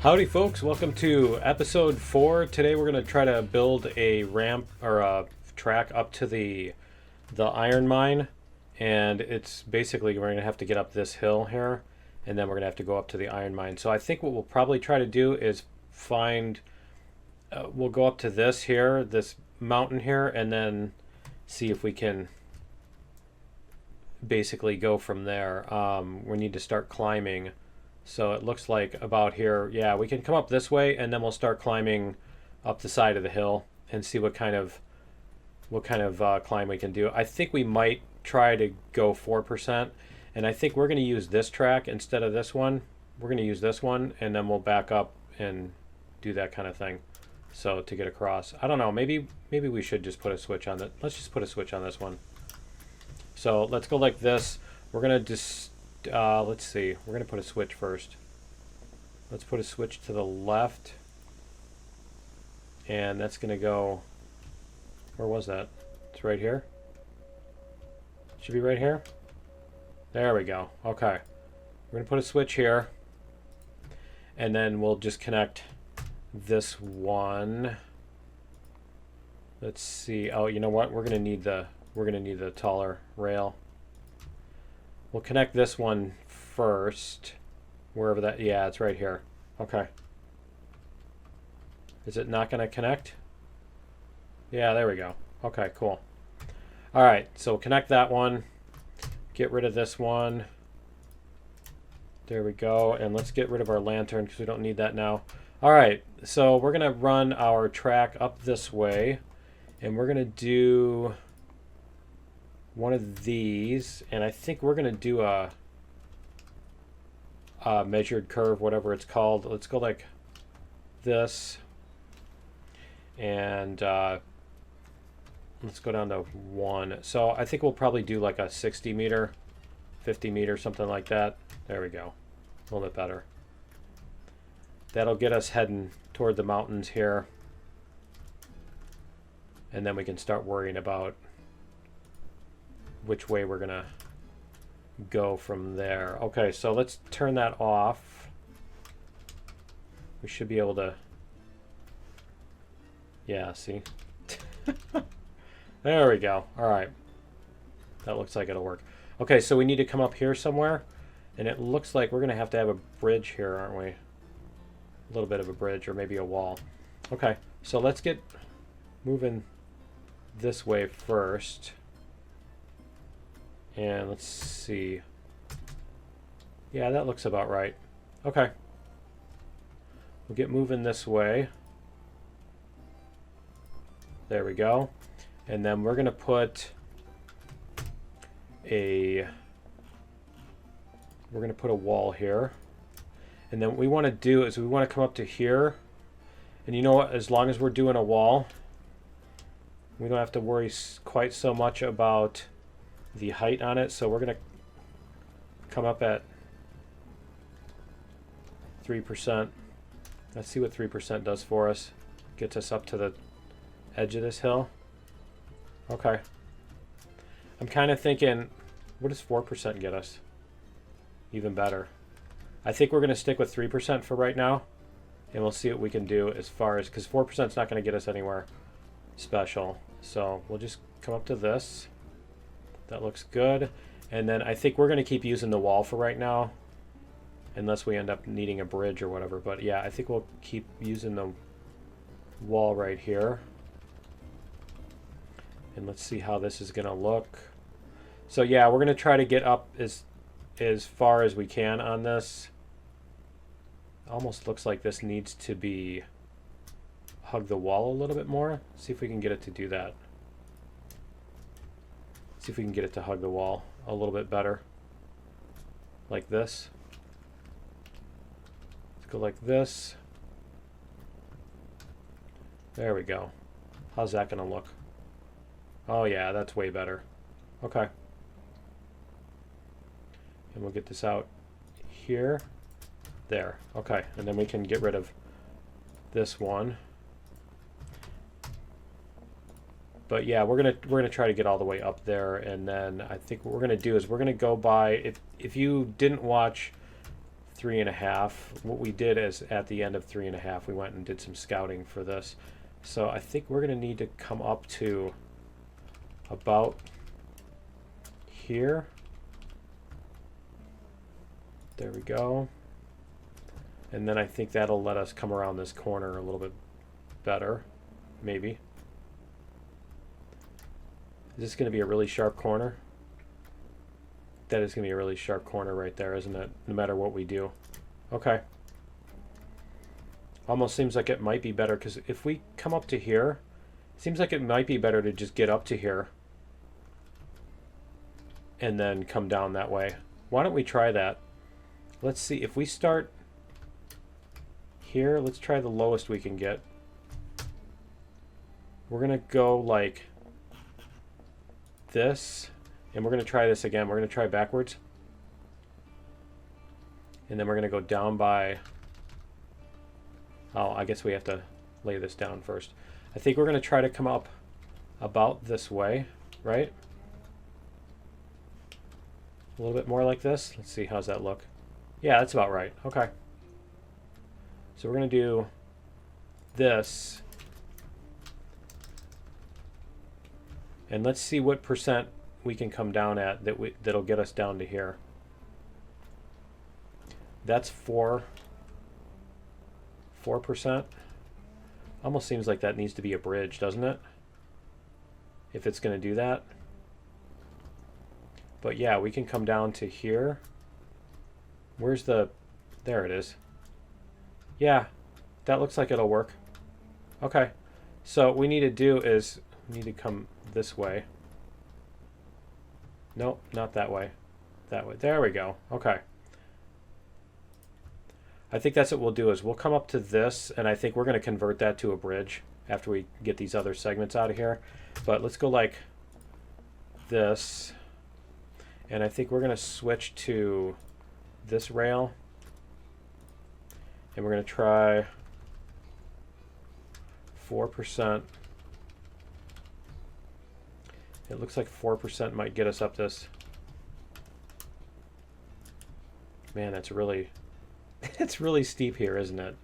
Howdy folks, welcome to episode 4. Today we're going to try to build a ramp or a track up to the iron mine, and it's basically we're going to have to get up this hill here and then we're going to have to go up to the iron mine. So I think what we'll probably try to do is we'll go up to this here, this mountain here, and then see if we can basically go from there. We need to start climbing. So it looks like about here, yeah, we can come up this way and then we'll start climbing up the side of the hill and see what kind of climb we can do. I think we might try to go 4%, and I think we're going to use this track instead of this one. We're going to use this one and then we'll back up and do that kind of thing. So to get across, I don't know, maybe we should just put a switch on that. Let's just put a switch on this one. So let's go like this. We're going to just let's see, we're going to put a switch first. Let's put a switch to the left, and that's going to go, where was that? It's right here. Should be right here. There we go. Okay, we're going to put a switch here, and then we'll just connect this one. Let's see. Oh, you know what? We're going to need the taller rail. We'll connect this one first, wherever that, yeah, it's right here. Okay. Is it not going to connect? Yeah, there we go. Okay, cool. All right, so connect that one. Get rid of this one. There we go. And let's get rid of our lantern because we don't need that now. All right, so we're going to run our track up this way, and we're going to do one of these, and I think we're going to do a measured curve, whatever it's called. Let's go like this, and let's go down to 1. So I think we'll probably do like a 60 meter, 50 meter, something like that. There we go. A little bit better. That'll get us heading toward the mountains here, and then we can start worrying about which way we're gonna go from there. Okay, so let's turn that off. We should be able to, yeah, see. There we go. All right, that looks like it'll work. Okay, so we need to come up here somewhere, and it looks like we're gonna have to have a bridge here, aren't we? A little bit of a bridge, or maybe a wall. Okay, so let's get moving this way first. And let's see. Yeah, that looks about right. Okay. We'll get moving this way. There we go. And then we're going to put a wall here. And then what we want to do is we want to come up to here. And you know what? As long as we're doing a wall, we don't have to worry quite so much about the height on it. So we're going to come up at 3%. Let's see what 3% does for us. Gets us up to the edge of this hill. Okay. I'm kind of thinking, what does 4% get us? Even better. I think we're going to stick with 3% for right now, and we'll see what we can do as far as, because 4% is not going to get us anywhere special. So we'll just come up to this. That looks good. And then I think we're going to keep using the wall for right now, unless we end up needing a bridge or whatever. But yeah, I think we'll keep using the wall right here. And let's see how this is going to look. So yeah, we're going to try to get up as far as we can on this. Almost looks like this needs to be hug the wall a little bit more. See if we can get it to do that. See if we can get it to hug the wall a little bit better. Like this. Let's go like this. There we go. How's that going to look? Oh yeah, that's way better. Okay. And we'll get this out here. There. Okay. And then we can get rid of this one. But yeah, we're gonna try to get all the way up there, and then I think what we're gonna do is we're gonna go by, if you didn't watch 3.5. What we did is at the end of 3.5, we went and did some scouting for this. So I think we're going to need to come up to about here. There we go. And then I think that'll let us come around this corner a little bit better, maybe. Is this going to be a really sharp corner? That is going to be a really sharp corner right there, isn't it? No matter what we do. Okay. Almost seems like it might be better, because if we come up to here, it seems like it might be better to just get up to here and then come down that way. Why don't we try that? Let's see. If we start here, let's try the lowest we can get. We're going to go like this, and we're going to try this again. We're going to try backwards. And then we're going to go down by... Oh, I guess we have to lay this down first. I think we're going to try to come up about this way, right? A little bit more like this. Let's see, how's that look? Yeah, that's about right. Okay. So we're going to do this. And let's see what percent we can come down at that'll get us down to here. That's 4%. Almost seems like that needs to be a bridge, doesn't it? If it's going to do that. But yeah, we can come down to here. Where's the... There it is. Yeah, that looks like it'll work. Okay. So what we need to do is we need to come this way. Nope, not that way. That way. There we go. Okay. I think that's what we'll do is we'll come up to this, and I think we're going to convert that to a bridge after we get these other segments out of here. But let's go like this, and I think we're going to switch to this rail, and we're going to try 4%. It looks like 4% might get us up this. Man, that's really... It's really steep here, isn't it?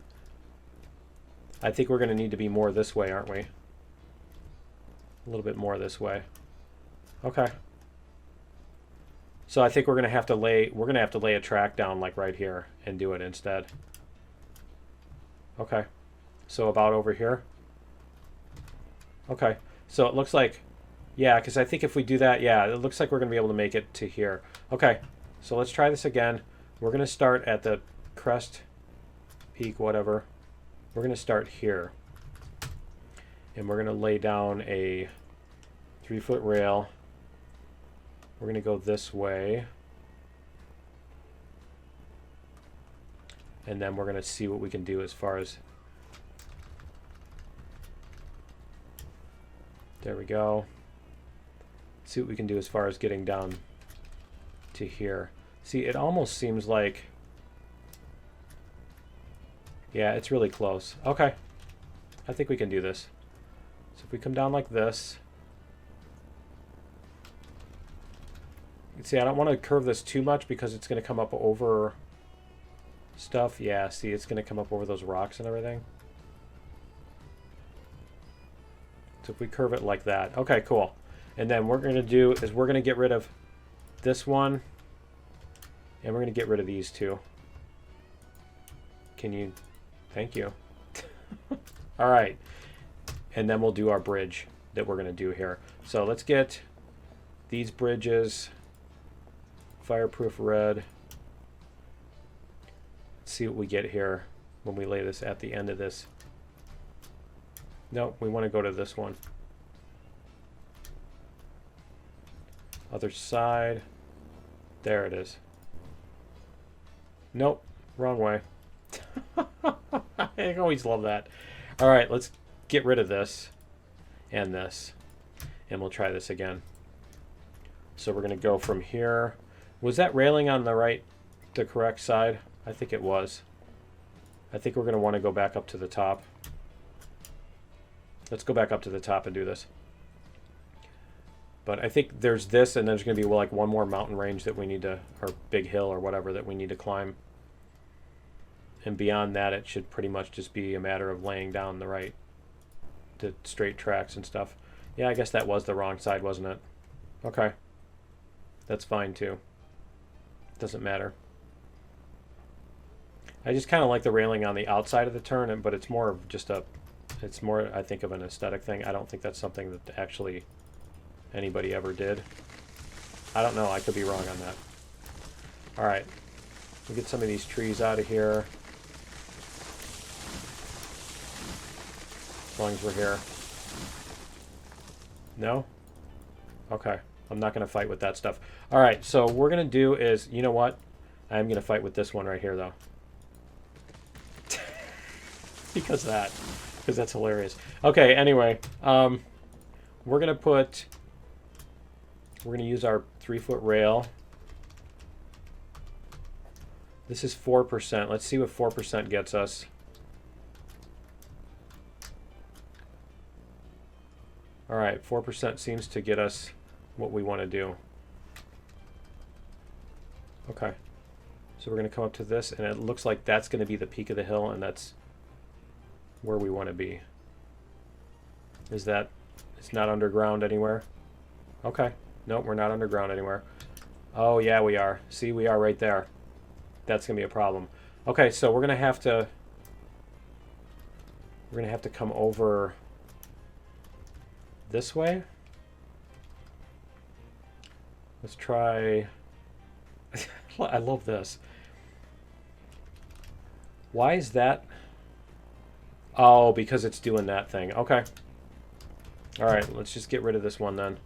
I think we're going to need to be more this way, aren't we? A little bit more this way. Okay. So I think we're going to have to lay a track down like right here and do it instead. Okay. So about over here. Okay. So it looks like, yeah, because I think if we do that, yeah, it looks like we're going to be able to make it to here. Okay. So let's try this again. We're going to start at the crest, peak, whatever. We're going to start here, and we're going to lay down a 3-foot rail. We're going to go this way, and then we're going to see what we can do as far as... There we go. See what we can do as far as getting down to here. See, it almost seems like... Yeah, it's really close. Okay. I think we can do this. So if we come down like this... See, I don't want to curve this too much because it's going to come up over stuff. Yeah, see, it's going to come up over those rocks and everything. So if we curve it like that. Okay, cool. And then what we're going to do is we're going to get rid of this one. And we're going to get rid of these two. Can you... Thank you. All right. And then we'll do our bridge that we're going to do here. So let's get these bridges. Fireproof red. Let's see what we get here when we lay this at the end of this. No, we want to go to this one. Other side. There it is. Nope, wrong way. I always love that. All right, let's get rid of this and this, and we'll try this again. So we're going to go from here. Was that railing on the correct side? I think it was. I think we're going to want to go back up to the top. Let's go back up to the top and do this. But I think there's this, and there's going to be like one more mountain range that we need to, or big hill or whatever that we need to climb. And beyond that, it should pretty much just be a matter of laying down the straight tracks and stuff. Yeah, I guess that was the wrong side, wasn't it? Okay. That's fine too. Doesn't matter. I just kind of like the railing on the outside of the turn, but it's more of just it's more, I think, of an aesthetic thing. I don't think that's something that actually anybody ever did. I don't know. I could be wrong on that. All right. We'll get some of these trees out of here. As long as we're here. No? Okay. I'm not going to fight with that stuff. All right. So what we're going to do is, you know what? I am going to fight with this one right here, though. Because that's hilarious. Okay, anyway, we're gonna use our 3-foot rail. This is 4%. Let's see what 4% gets us. All right, 4% seems to get us what we want to do. Okay, so we're gonna come up to this, and it looks like that's gonna be the peak of the hill, and that's where we want to be. Is that, it's not underground anywhere? Okay. Nope, we're not underground anywhere. Oh yeah, we are. See, we are right there. That's gonna be a problem. Okay, so we're gonna have to come over this way. Let's try. I love this. Why is that? Oh, because it's doing that thing. Okay. All right, let's just get rid of this one then.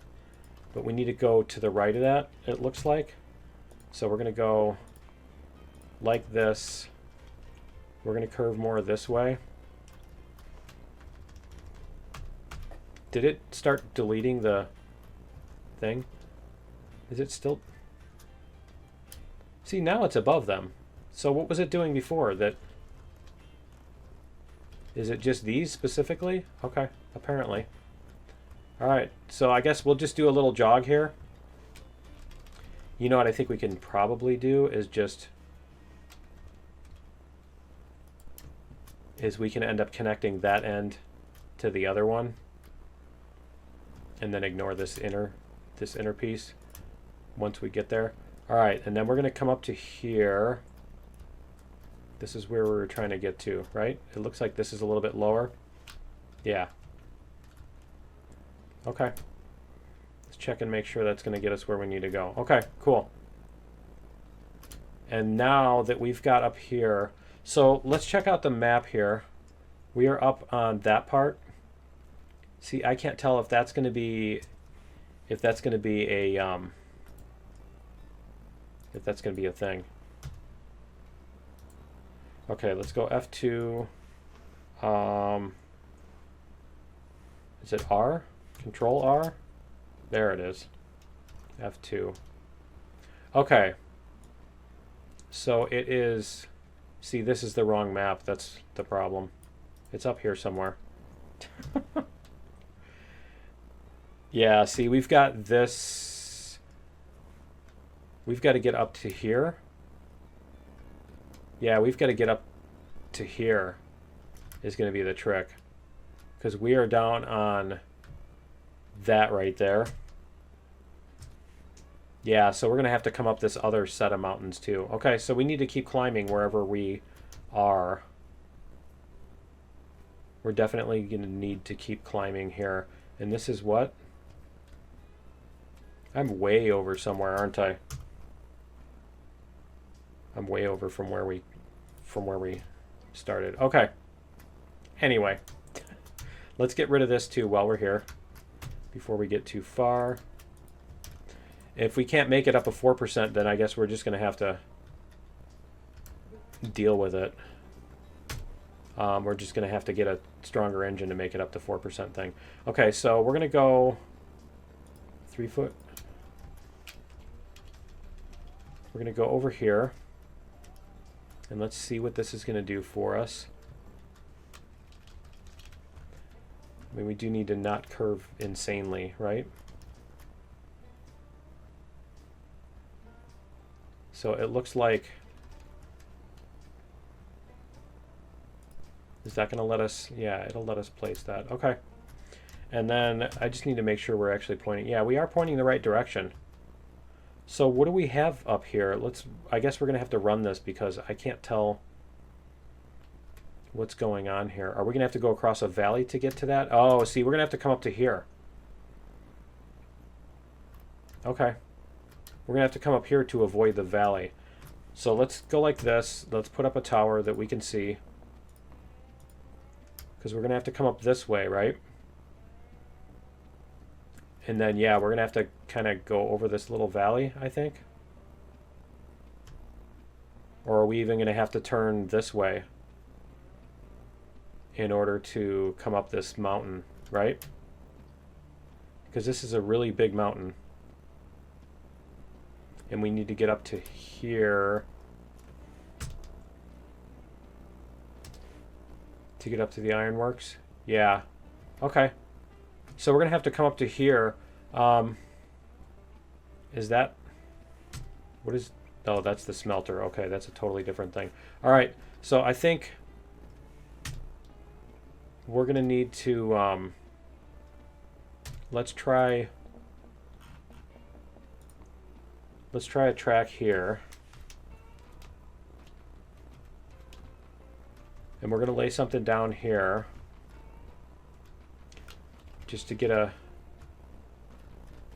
But we need to go to the right of that, it looks like. So we're going to go like this. We're going to curve more this way. Did it start deleting the thing? Is it still? See, now it's above them. So what was it doing before? That... Is it just these specifically? Okay, apparently. All right, so I guess we'll just do a little jog here. You know what I think we can probably do is we can end up connecting that end to the other one, and then ignore this inner piece once we get there. All right, and then we're gonna come up to here. This is where we're trying to get to, right? It looks like this is a little bit lower. Yeah. Okay. Let's check and make sure that's going to get us where we need to go. Okay, cool. And now that we've got up here, so let's check out the map here. We are up on that part. See, I can't tell if that's going to be a thing. Okay, let's go F2. Is it R? Control R? There it is. F2. Okay. So it is... See, this is the wrong map. That's the problem. It's up here somewhere. Yeah, see, we've got this... We've got to get up to here. Yeah, we've got to get up to here is going to be the trick. Because we are down on that right there. Yeah, so we're going to have to come up this other set of mountains too. Okay, so we need to keep climbing wherever we are. We're definitely going to need to keep climbing here. And this is what? I'm way over somewhere, aren't I? I'm way over from where we started. Okay. Anyway, let's get rid of this too while we're here before we get too far. If we can't make it up to 4%, then I guess we're just going to have to deal with it. We're just going to have to get a stronger engine to make it up to 4% thing. Okay, so we're going to go 3 foot. We're going to go over here. And let's see what this is going to do for us. I mean, we do need to not curve insanely, right? So it looks like Is that going to let us? Yeah, it'll let us place that. Okay. And then I just need to make sure we're actually pointing. Yeah, we are pointing the right direction. So what do we have up here? I guess we're going to have to run this because I can't tell what's going on here. Are we going to have to go across a valley to get to that? Oh, see, we're going to have to come up to here. Okay. We're going to have to come up here to avoid the valley. So let's go like this. Let's put up a tower that we can see. Because we're going to have to come up this way, right? And then, yeah, we're going to have to kind of go over this little valley, I think. Or are we even going to have to turn this way in order to come up this mountain, right? Because this is a really big mountain. And we need to get up to here to get up to the ironworks. Yeah. Okay. So we're going to have to come up to here. Is that... What is... Oh, that's the smelter. Okay, that's a totally different thing. All right. So I think we're going to need to... let's try a track here. And we're going to lay something down here just to get a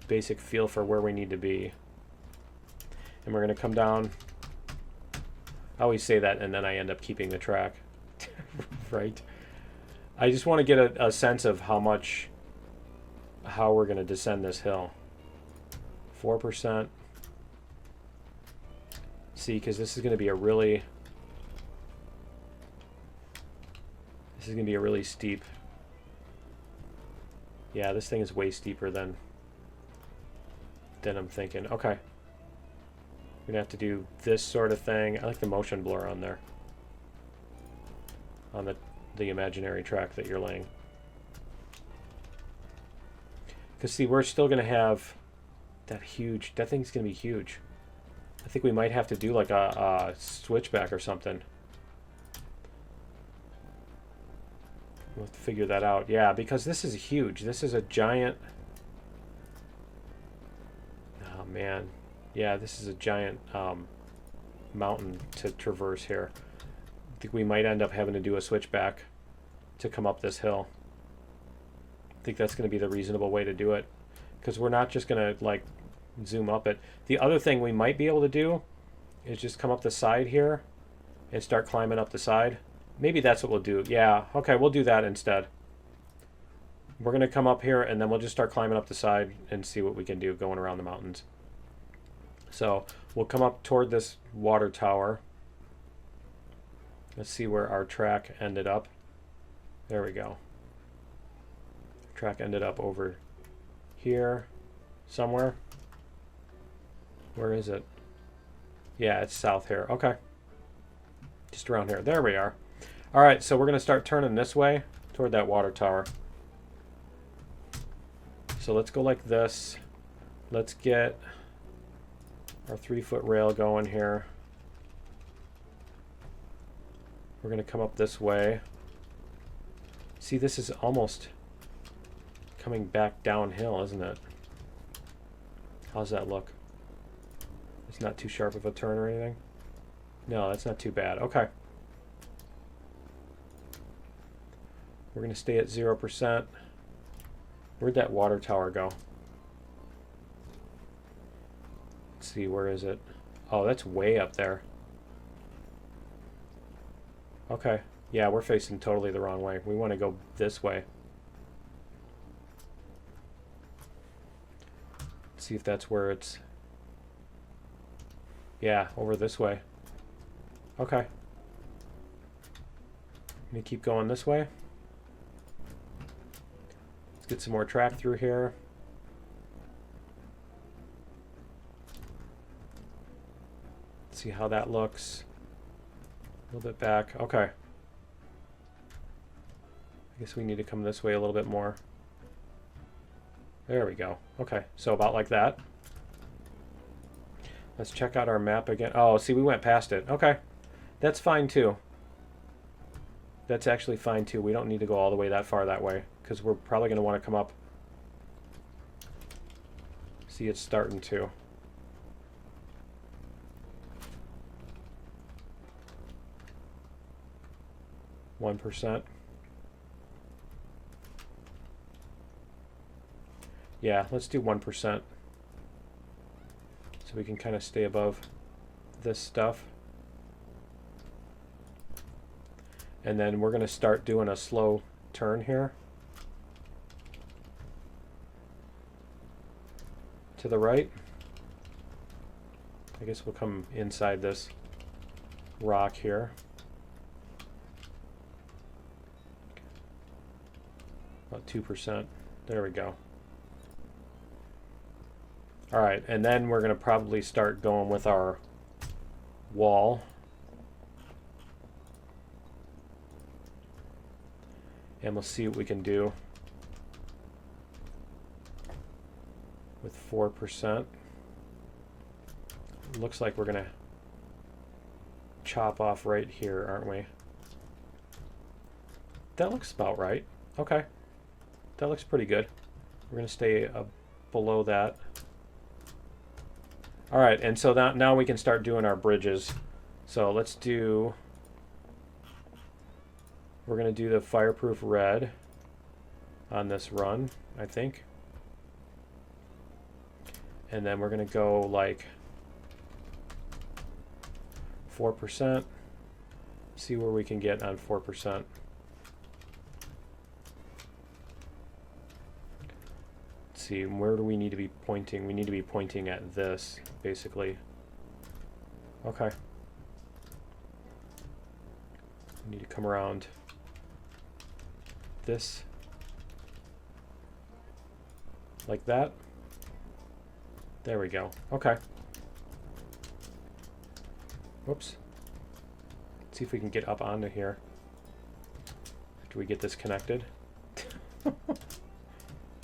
basic feel for where we need to be. And we're going to come down. I always say that and then I end up keeping the track. Right? I just want to get a sense of how we're going to descend this hill. 4%. See, because this is going to be a really steep. Yeah, this thing is way steeper than I'm thinking. Okay. We're going to have to do this sort of thing. I like the motion blur on there. On the imaginary track that you're laying. Because see, we're still going to have that thing's going to be huge. I think we might have to do like a switchback or something. We'll have to figure that out. Yeah, because this is huge. This is a giant... Oh, man. Yeah, this is a giant mountain to traverse here. I think we might end up having to do a switchback to come up this hill. I think that's going to be the reasonable way to do it. Because we're not just going to, like, zoom up it. The other thing we might be able to do is just come up the side here and start climbing up the side. Maybe that's what we'll do. Yeah, okay, we'll do that instead. We're going to come up here and then we'll just start climbing up the side and see what we can do going around the mountains. So we'll come up toward this water tower. Let's see where our track ended up. There we go. Track ended up over here somewhere. Where is it? Yeah, it's south here. Okay. Just around here. There we are. All right, so we're going to start turning this way toward that water tower. So let's go like this. Let's get our 3-foot rail going here. We're going to come up this way. See, this is almost coming back downhill, isn't it? How's that look? It's not too sharp of a turn or anything? No, that's not too bad. Okay. We're going to stay at 0%. Where'd that water tower go? Let's see, where is it? Oh, that's way up there. Okay. Yeah, we're facing totally the wrong way. We want to go this way. Let's see if that's where it's... Yeah, over this way. Okay. I'm going to keep going this way. Let's get some more track through here. Let's see how that looks. A little bit back. Okay. I guess we need to come this way a little bit more. There we go. Okay, so about like that. Let's check out our map again. Oh, see, we went past it. Okay, that's fine too. That's actually fine too. We don't need to go all the way that far that way because we're probably going to want to come up. See, it's starting to. %. Yeah, let's do 1%. So we can kind of stay above this stuff. And then we're going to start doing a slow turn here. To the right. I guess we'll come inside this rock here. About 2%. There we go. All right, and then we're going to probably start going with our wall. And we'll see what we can do with 4%. Looks like we're going to chop off right here, aren't we? That looks about right. Okay. That looks pretty good. We're going to stay below that. All right, and so now we can start doing our bridges. So let's do, we're going to do the fireproof red on this run, I think. And then we're going to go like 4%. See where we can get on 4%. See, where do we need to be pointing? We need to be pointing at this, basically. Okay. We need to come around this. Like that. There we go. Okay. Whoops. Let's see if we can get up onto here. Do we get this connected?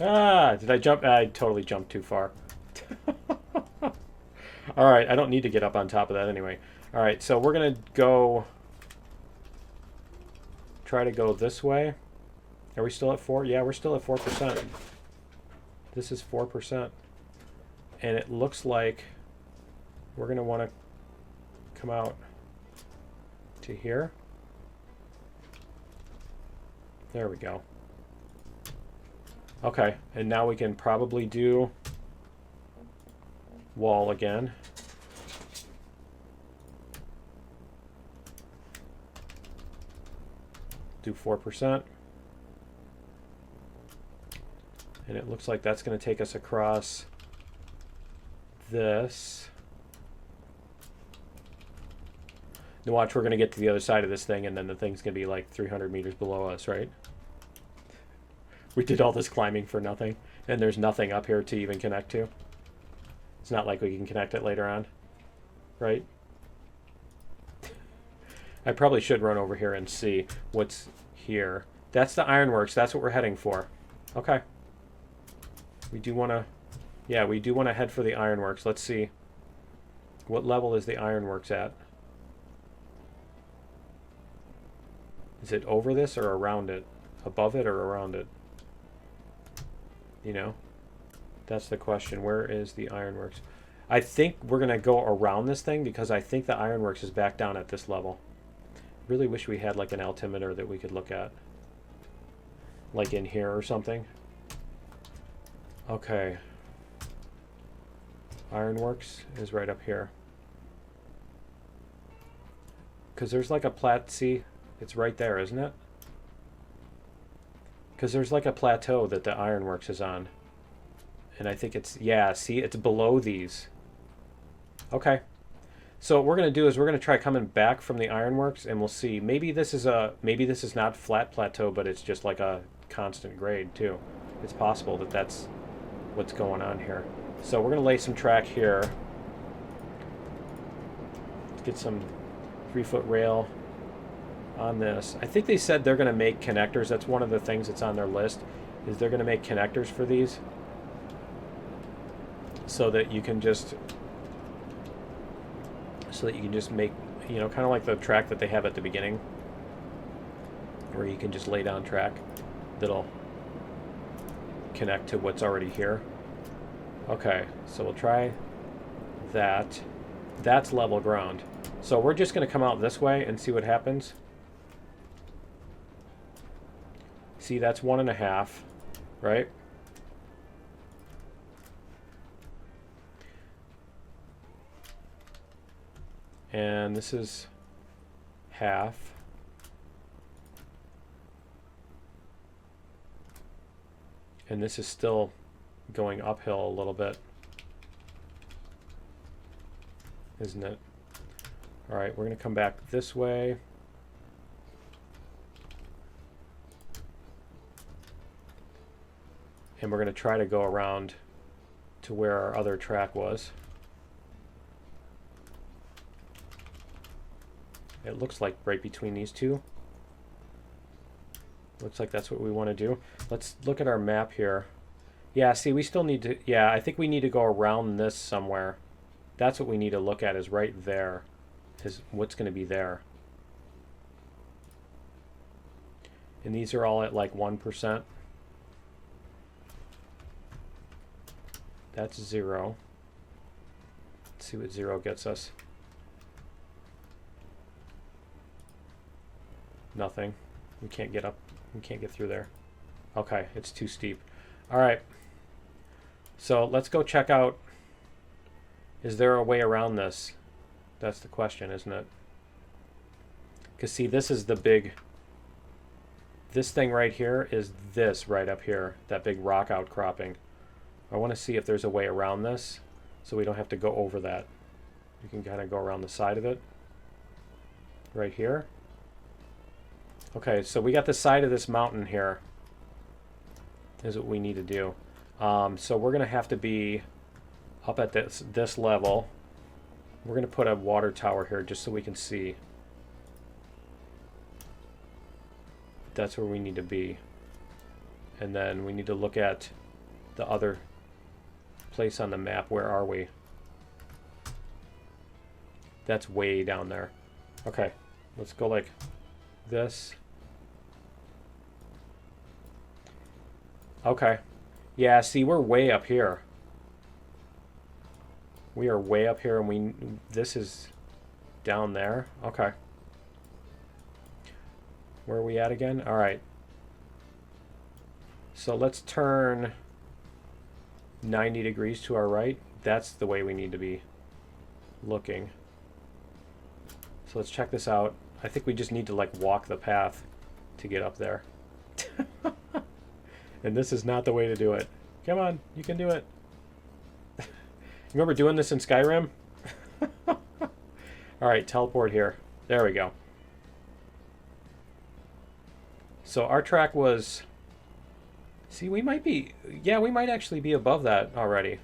Ah, did I jump? I totally jumped too far. All right, I don't need to get up on top of that anyway. All right, so we're going to go, try to go this way. Are we still at 4? Yeah, we're still at 4%. This is 4%. And it looks like we're going to want to come out to here. There we go. Okay, and now we can probably do wall again. Do 4%. And it looks like that's going to take us across this. Now watch, we're going to get to the other side of this thing, and then the thing's going to be like 300 meters below us, right? We did all this climbing for nothing, and there's nothing up here to even connect to. It's not like we can connect it later on, right? I probably should run over here and see what's here. That's the ironworks. That's what we're heading for. Okay. We do want to, yeah, we do want to head for the ironworks. Let's see. What level is the ironworks at? Is it over this or around it? Above it or around it? You know, that's the question. Where is the ironworks? I think we're going to go around this thing because I think the ironworks is back down at this level. Really wish we had like an altimeter that we could look at. Like in here or something. Okay. Ironworks is right up here. Because there's like a see, it's right there, isn't it? Because there's like a plateau that the ironworks is on. And I think it's, yeah, see, it's below these. Okay. So what we're going to do is we're going to try coming back from the ironworks, and we'll see. Maybe this is not flat plateau, but it's just like a constant grade too. It's possible that that's what's going on here. So we're going to lay some track here. Let's get some 3-foot rail on this. I think they said they're going to make connectors. That's one of the things that's on their list, is they're going to make connectors for these so that you can just make, you know, kind of like the track that they have at the beginning. where you can just lay down track that'll connect to what's already here. Okay, so we'll try that. That's level ground. So we're just going to come out this way and see what happens. See, that's 1.5, right? And this is half. And this is still going uphill a little bit, isn't it? All right, we're going to come back this way. And we're going to try to go around to where our other track was. It looks like right between these two. Looks like that's what we want to do. Let's look at our map here. Yeah, see, we still need to... Yeah, I think we need to go around this somewhere. That's what we need to look at, is right there. Is what's going to be there. And these are all at like 1%. That's 0. Let's see what 0 gets us. Nothing. We can't get up. We can't get through there. Okay, it's too steep. All right. So let's go check out. Is there a way around this? That's the question, isn't it? Because see, this is the big... This thing right here is this right up here. That big rock outcropping. I want to see if there's a way around this so we don't have to go over that. You can kind of go around the side of it. Right here. Okay, so we got the side of this mountain here. Is what we need to do. So we're going to have to be up at this level. We're going to put a water tower here just so we can see. That's where we need to be. And then we need to look at the other place on the map. Where are we? That's way down there. Okay, let's go like this. Okay. Yeah, see, we're way up here. We are way up here, and this is down there. Okay. Where are we at again? All right. So let's turn 90 degrees to our right. That's the way we need to be looking. So let's check this out. I think we just need to like walk the path to get up there. And this is not the way to do it. Come on, you can do it. Remember doing this in Skyrim? All right, teleport here. There we go. So our track was... See, we might be... Yeah, we might actually be above that already.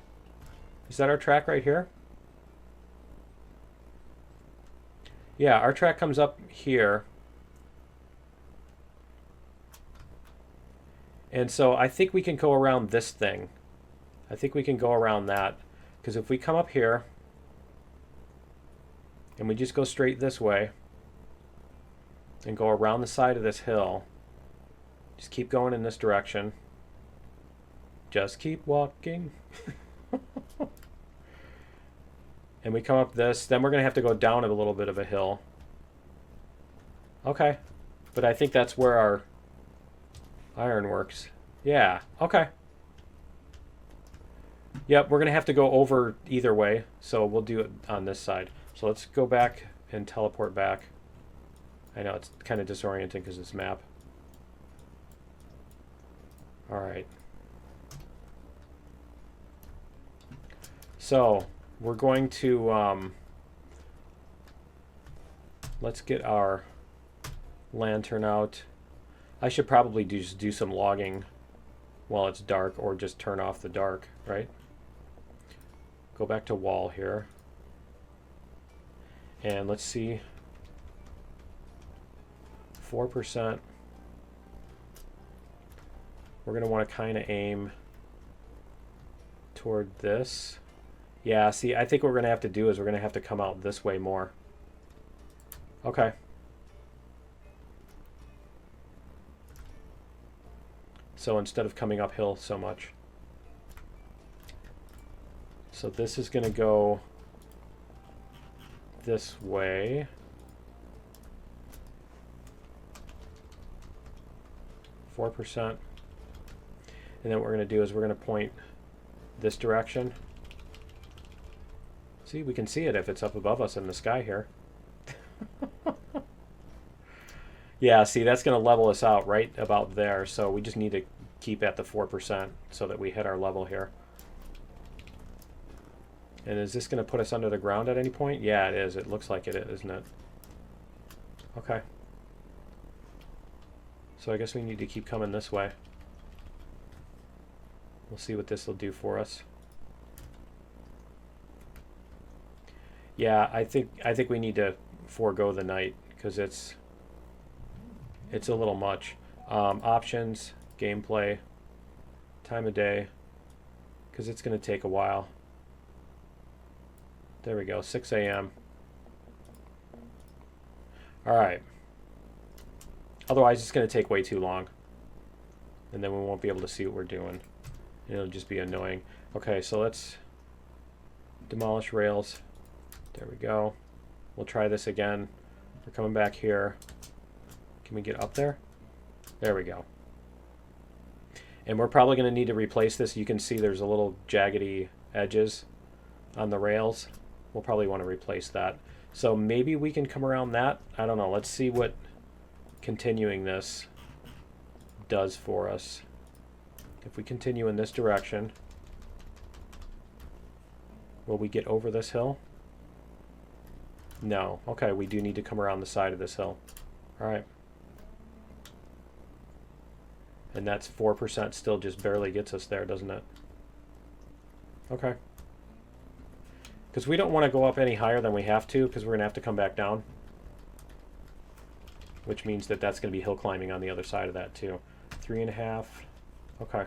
Is that our track right here? Yeah, our track comes up here. And so I think we can go around this thing. I think we can go around that. Because if we come up here and we just go straight this way and go around the side of this hill, just keep going in this direction. Just keep walking. And we come up this, then we're going to have to go down a little bit of a hill. Okay. But I think that's where our iron works. Yeah, okay. Yep, we're going to have to go over either way, so we'll do it on this side. So let's go back and teleport back. I know, it's kind of disorienting because it's map. All right. So we're going to, let's get our lantern out. I should probably just do some logging while it's dark, or just turn off the dark, right? Go back to wall here. And let's see. 4%. We're going to want to kind of aim toward this. Yeah, see, I think what we're going to have to do is we're going to have to come out this way more. Okay. So instead of coming uphill so much. So this is going to go this way. 4%. And then what we're going to do is we're going to point this direction. See, we can see it if it's up above us in the sky here. Yeah, see, that's going to level us out right about there. So we just need to keep at the 4% so that we hit our level here. And is this going to put us under the ground at any point? Yeah, it is. It looks like it is, isn't it? Okay. So I guess we need to keep coming this way. We'll see what this will do for us. Yeah, I think we need to forego the night because it's a little much. Options, gameplay, time of day, because it's going to take a while. There we go, 6 a.m. All right. Otherwise, it's going to take way too long. And then we won't be able to see what we're doing. It'll just be annoying. Okay, so let's demolish rails. There we go. We'll try this again. We're coming back here. Can we get up there? There we go. And we're probably going to need to replace this. You can see there's a little jaggedy edges on the rails. We'll probably want to replace that. So maybe we can come around that. I don't know. Let's see what continuing this does for us. If we continue in this direction, will we get over this hill? No. Okay, we do need to come around the side of this hill. All right. And that's 4% still just barely gets us there, doesn't it? Okay. Because we don't want to go up any higher than we have to, because we're going to have to come back down. Which means that that's going to be hill climbing on the other side of that too. 3.5. Okay.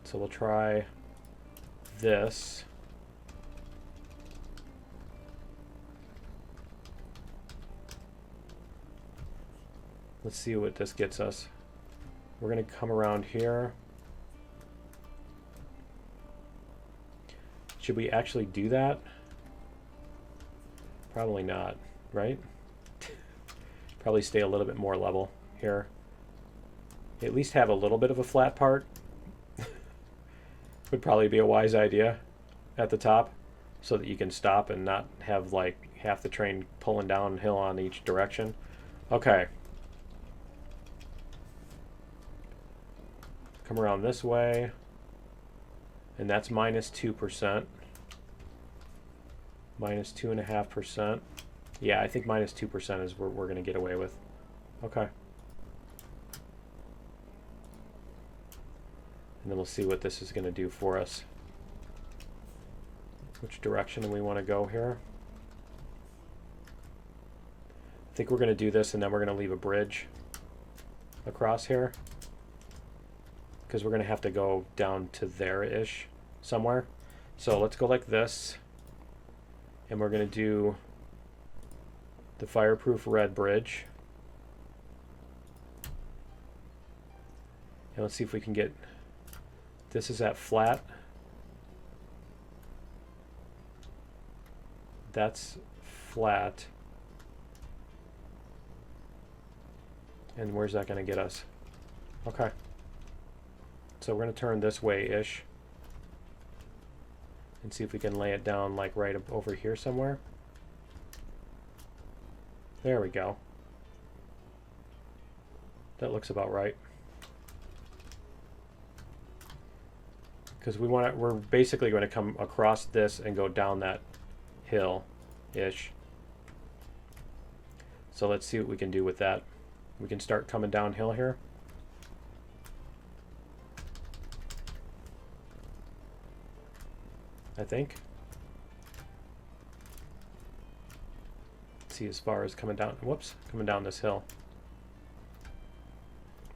So we'll try this. Let's see what this gets us. We're going to come around here. Should we actually do that? Probably not, right? Probably stay a little bit more level here. At least have a little bit of a flat part. Would probably be a wise idea at the top so that you can stop and not have like half the train pulling downhill on each direction. Okay. Come around this way. And that's minus 2%. Minus 2.5%. Yeah, I think minus 2% is what we're going to get away with. Okay. And then we'll see what this is going to do for us. Which direction do we want to go here? I think we're going to do this and then we're going to leave a bridge across here. Because we're going to have to go down to there-ish somewhere. So let's go like this. And we're going to do the fireproof red bridge. And let's see if we can get... This is at flat. That's flat. And where's that going to get us? Okay. So we're going to turn this way-ish. And see if we can lay it down like right up over here somewhere. There we go. That looks about right. Because we're basically going to come across this and go down that hill-ish. So let's see what we can do with that. We can start coming downhill here. I think. Let's see as far as coming down, whoops, coming down this hill.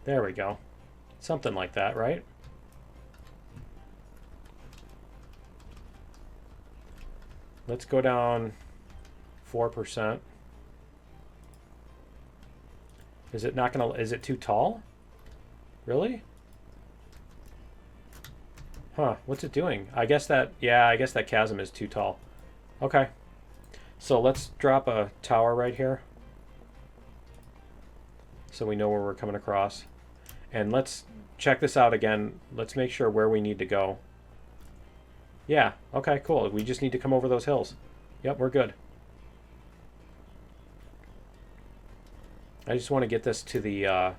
There we go. Something like that, right? Let's go down 4%. Is it not gonna, is it too tall? Really? Huh, what's it doing? I guess that, yeah, I guess that chasm is too tall. Okay. So let's drop a tower right here, so we know where we're coming across. And let's check this out again. Let's make sure where we need to go. Yeah, okay, cool. We just need to come over those hills. Yep, we're good. I just want to get this to the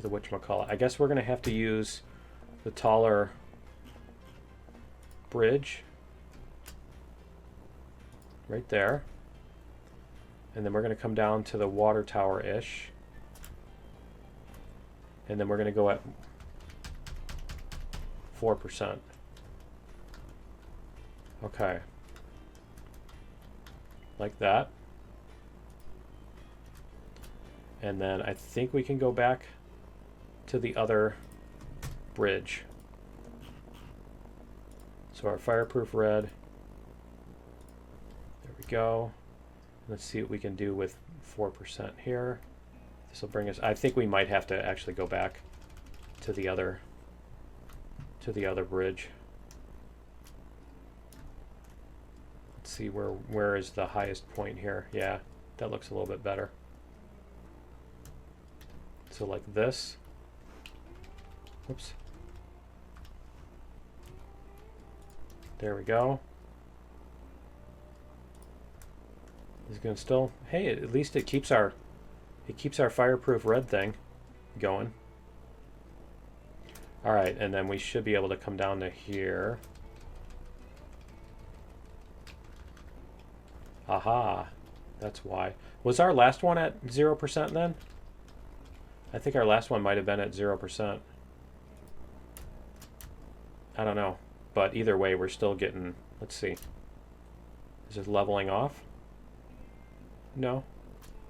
whatchamacallit. I guess we're going to have to use the taller bridge right there. And then we're going to come down to the water tower-ish. And then we're going to go at 4%. Okay. Like that. And then I think we can go back to the other bridge. So our fireproof red. There we go. Let's see what we can do with 4% here. This will bring us, I think we might have to actually go back to the other bridge. Let's see where is the highest point here. Yeah, that looks a little bit better. So like this. Whoops. There we go. It's gonna still, hey, at least it keeps our fireproof red thing going. All right, and then we should be able to come down to here. Aha, that's why. Was our last one at 0% then? I think our last one might have been at 0%. I don't know, but either way, we're still getting, let's see. Is it leveling off? No.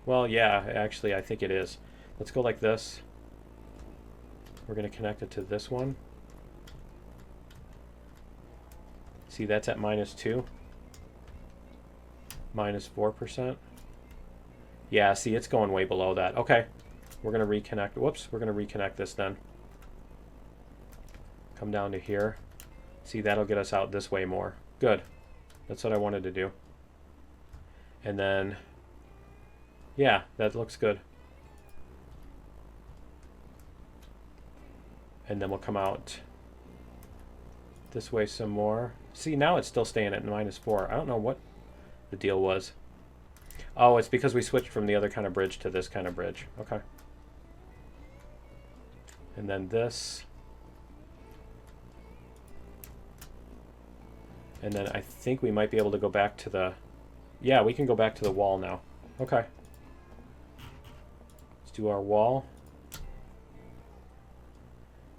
Well, yeah, actually, I think it is. Let's go like this. We're going to connect it to this one. See, that's at -2. -4%. Yeah, see, it's going way below that. Okay. We're going to reconnect. Whoops, we're going to reconnect this then. Come down to here. See, that'll get us out this way more. Good. That's what I wanted to do. And then, yeah, that looks good. And then we'll come out this way some more. See, now it's still staying at -4. I don't know what the deal was. Oh, it's because we switched from the other kind of bridge to this kind of bridge. Okay. And then this. And then I think we might be able to go back to the... Yeah, we can go back to the wall now. Okay. Let's do our wall.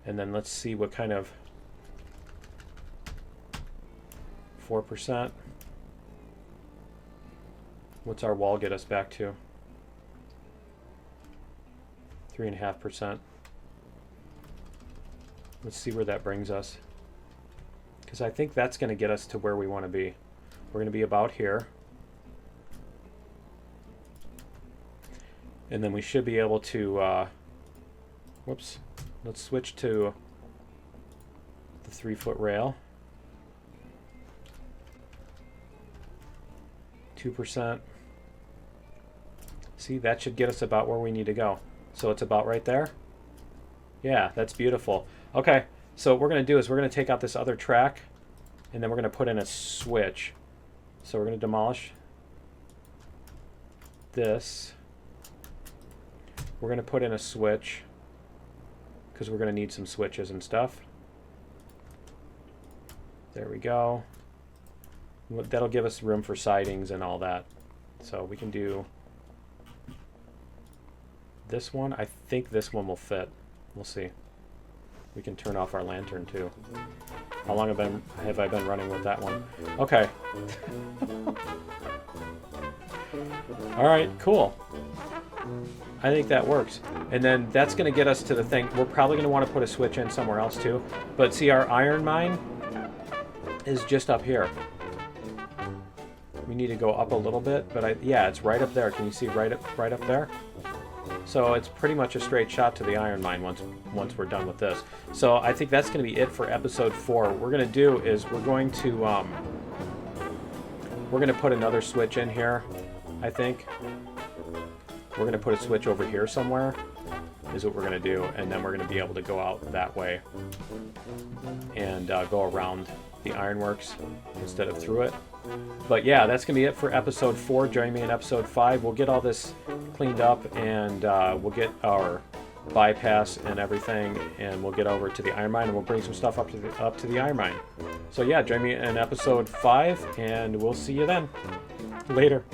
And then let's see what kind of... 4%. What's our wall get us back to? 3.5%. Let's see where that brings us. Because I think that's going to get us to where we want to be. We're going to be about here. And then we should be able to... whoops. Let's switch to the 3-foot rail. 2%. See, that should get us about where we need to go. So it's about right there. Yeah, that's beautiful. Okay, so what we're going to do is we're going to take out this other track, and then we're going to put in a switch. So we're going to demolish this. We're going to put in a switch, because we're going to need some switches and stuff. There we go. That'll give us room for sidings and all that. So we can do this one. I think this one will fit. We'll see. We can turn off our lantern too. How long have I been running with that one? Okay. All right, cool. I think that works. And then that's going to get us to the thing. We're probably going to want to put a switch in somewhere else too. But see, our iron mine is just up here. We need to go up a little bit, but yeah, it's right up there. Can you see right up there? So it's pretty much a straight shot to the iron mine once we're done with this. So I think that's going to be it for episode 4. What we're going to do is we're going to put another switch in here, I think. We're going to put a switch over here somewhere, is what we're going to do, and then we're going to be able to go out that way and go around the ironworks instead of through it. But yeah, that's going to be it for episode 4. Join me in episode 5. We'll get all this cleaned up, and we'll get our bypass and everything, and we'll get over to the iron mine, and we'll bring some stuff up to the iron mine. So yeah, join me in episode 5, and we'll see you then. Later.